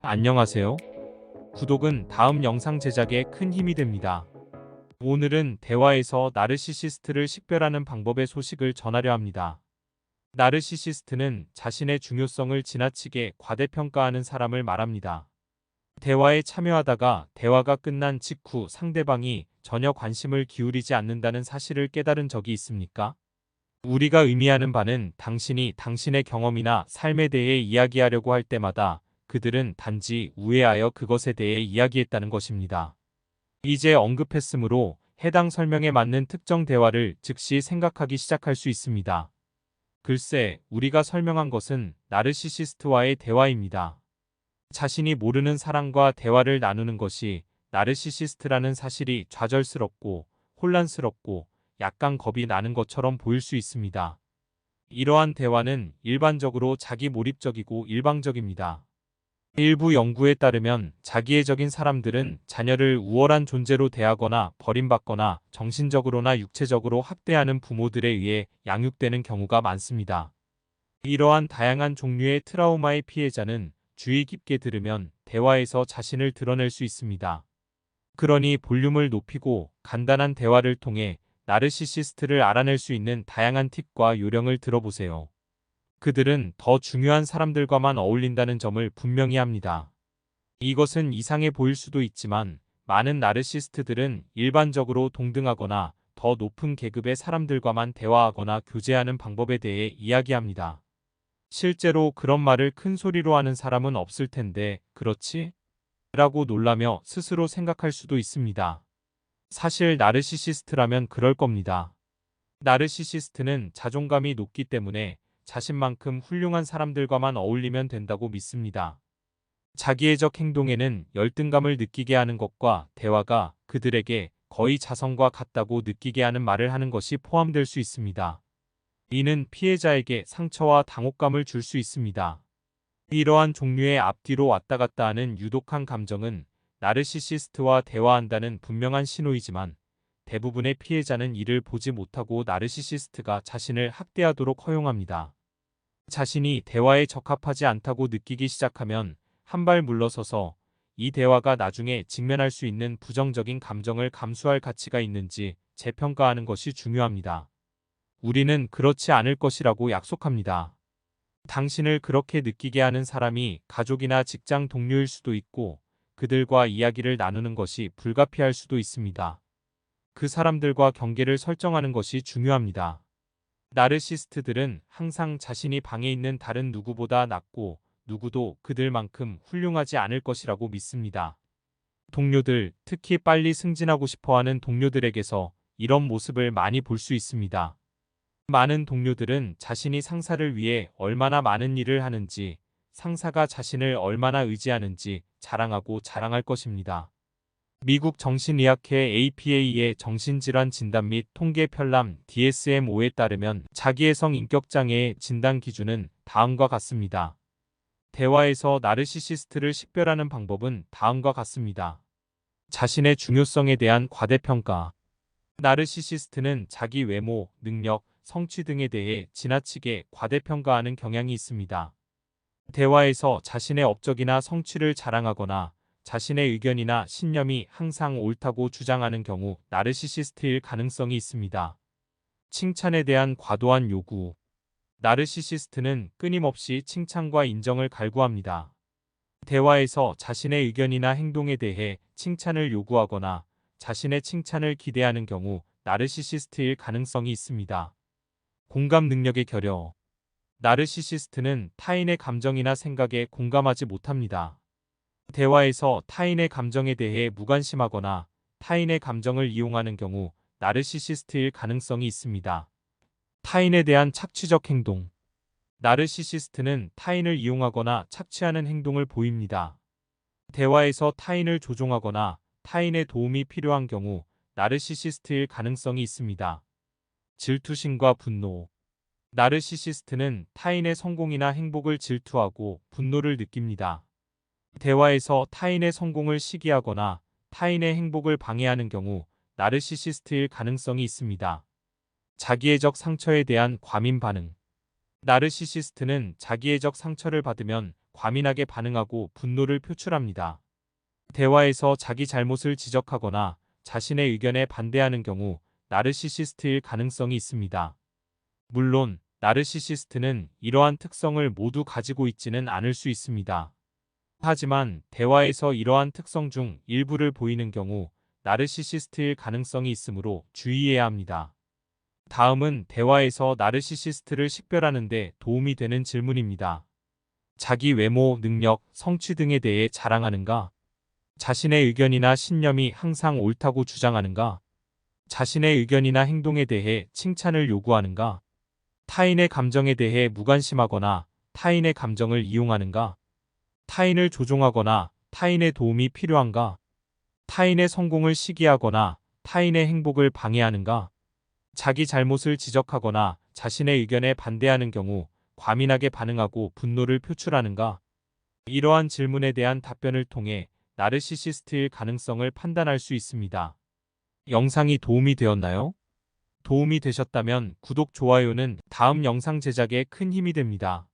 안녕하세요. 구독은 다음 영상 제작에 큰 힘이 됩니다. 오늘은 대화에서 나르시시스트를 식별하는 방법의 소식을 전하려 합니다. 나르시시스트는 자신의 중요성을 지나치게 과대평가하는 사람을 말합니다. 대화에 참여하다가 대화가 끝난 직후 상대방이 전혀 관심을 기울이지 않는다는 사실을 깨달은 적이 있습니까? 우리가 의미하는 바는 당신이 당신의 경험이나 삶에 대해 이야기하려고 할 때마다 그들은 단지 우회하여 그것에 대해 이야기했다는 것입니다. 이제 언급했으므로 해당 설명에 맞는 특정 대화를 즉시 생각하기 시작할 수 있습니다. 글쎄, 우리가 설명한 것은 나르시시스트와의 대화입니다. 자신이 모르는 사람과 대화를 나누는 것이 나르시시스트라는 사실이 좌절스럽고 혼란스럽고 약간 겁이 나는 것처럼 보일 수 있습니다. 이러한 대화는 일반적으로 자기 몰입적이고 일방적입니다. 일부 연구에 따르면 자기애적인 사람들은 자녀를 우월한 존재로 대하거나 버림받거나 정신적으로나 육체적으로 학대하는 부모들에 의해 양육되는 경우가 많습니다. 이러한 다양한 종류의 트라우마의 피해자는 주의 깊게 들으면 대화에서 자신을 드러낼 수 있습니다. 그러니 볼륨을 높이고 간단한 대화를 통해 나르시시스트를 알아낼 수 있는 다양한 팁과 요령을 들어보세요. 그들은 더 중요한 사람들과만 어울린다는 점을 분명히 합니다. 이것은 이상해 보일 수도 있지만 많은 나르시스트들은 일반적으로 동등하거나 더 높은 계급의 사람들과만 대화하거나 교제하는 방법에 대해 이야기합니다. 실제로 그런 말을 큰 소리로 하는 사람은 없을 텐데, 그렇지? 라고 놀라며 스스로 생각할 수도 있습니다. 사실 나르시시스트라면 그럴 겁니다. 나르시시스트는 자존감이 높기 때문에 자신만큼 훌륭한 사람들과만 어울리면 된다고 믿습니다. 자기애적 행동에는 열등감을 느끼게 하는 것과 대화가 그들에게 거의 자성과 같다고 느끼게 하는 말을 하는 것이 포함될 수 있습니다. 이는 피해자에게 상처와 당혹감을 줄 수 있습니다. 이러한 종류의 앞뒤로 왔다 갔다 하는 유독한 감정은 나르시시스트와 대화한다는 분명한 신호이지만 대부분의 피해자는 이를 보지 못하고 나르시시스트가 자신을 학대하도록 허용합니다. 자신이 대화에 적합하지 않다고 느끼기 시작하면 한 발 물러서서 이 대화가 나중에 직면할 수 있는 부정적인 감정을 감수할 가치가 있는지 재평가하는 것이 중요합니다. 우리는 그렇지 않을 것이라고 약속합니다. 당신을 그렇게 느끼게 하는 사람이 가족이나 직장 동료일 수도 있고 그들과 이야기를 나누는 것이 불가피할 수도 있습니다. 그 사람들과 경계를 설정하는 것이 중요합니다. 나르시스트들은 항상 자신이 방에 있는 다른 누구보다 낫고 누구도 그들만큼 훌륭하지 않을 것이라고 믿습니다. 동료들, 특히 빨리 승진하고 싶어하는 동료들에게서 이런 모습을 많이 볼 수 있습니다. 많은 동료들은 자신이 상사를 위해 얼마나 많은 일을 하는지, 상사가 자신을 얼마나 의지하는지 자랑하고 자랑할 것입니다. 미국 정신의학회 APA의 정신질환 진단 및 통계 편람 DSM-5에 따르면 자기애성 인격장애의 진단 기준은 다음과 같습니다. 대화에서 나르시시스트를 식별하는 방법은 다음과 같습니다. 자신의 중요성에 대한 과대평가. 나르시시스트는 자기 외모, 능력, 성취 등에 대해 지나치게 과대평가하는 경향이 있습니다. 대화에서 자신의 업적이나 성취를 자랑하거나 자신의 의견이나 신념이 항상 옳다고 주장하는 경우 나르시시스트일 가능성이 있습니다. 칭찬에 대한 과도한 요구. 나르시시스트는 끊임없이 칭찬과 인정을 갈구합니다. 대화에서 자신의 의견이나 행동에 대해 칭찬을 요구하거나 자신의 칭찬을 기대하는 경우 나르시시스트일 가능성이 있습니다. 공감 능력의 결여. 나르시시스트는 타인의 감정이나 생각에 공감하지 못합니다. 대화에서 타인의 감정에 대해 무관심하거나 타인의 감정을 이용하는 경우 나르시시스트일 가능성이 있습니다. 타인에 대한 착취적 행동. 나르시시스트는 타인을 이용하거나 착취하는 행동을 보입니다. 대화에서 타인을 조종하거나 타인의 도움이 필요한 경우 나르시시스트일 가능성이 있습니다. 질투심과 분노. 나르시시스트는 타인의 성공이나 행복을 질투하고 분노를 느낍니다. 대화에서 타인의 성공을 시기하거나 타인의 행복을 방해하는 경우 나르시시스트일 가능성이 있습니다. 자기애적 상처에 대한 과민 반응. 나르시시스트는 자기애적 상처를 받으면 과민하게 반응하고 분노를 표출합니다. 대화에서 자기 잘못을 지적하거나 자신의 의견에 반대하는 경우 나르시시스트일 가능성이 있습니다. 물론 나르시시스트는 이러한 특성을 모두 가지고 있지는 않을 수 있습니다. 하지만 대화에서 이러한 특성 중 일부를 보이는 경우 나르시시스트일 가능성이 있으므로 주의해야 합니다. 다음은 대화에서 나르시시스트를 식별하는 데 도움이 되는 질문입니다. 자기 외모, 능력, 성취 등에 대해 자랑하는가? 자신의 의견이나 신념이 항상 옳다고 주장하는가? 자신의 의견이나 행동에 대해 칭찬을 요구하는가? 타인의 감정에 대해 무관심하거나 타인의 감정을 이용하는가? 타인을 조종하거나 타인의 도움이 필요한가? 타인의 성공을 시기하거나 타인의 행복을 방해하는가? 자기 잘못을 지적하거나 자신의 의견에 반대하는 경우 과민하게 반응하고 분노를 표출하는가? 이러한 질문에 대한 답변을 통해 나르시시스트일 가능성을 판단할 수 있습니다. 영상이 도움이 되었나요? 도움이 되셨다면 구독, 좋아요는 다음 영상 제작에 큰 힘이 됩니다.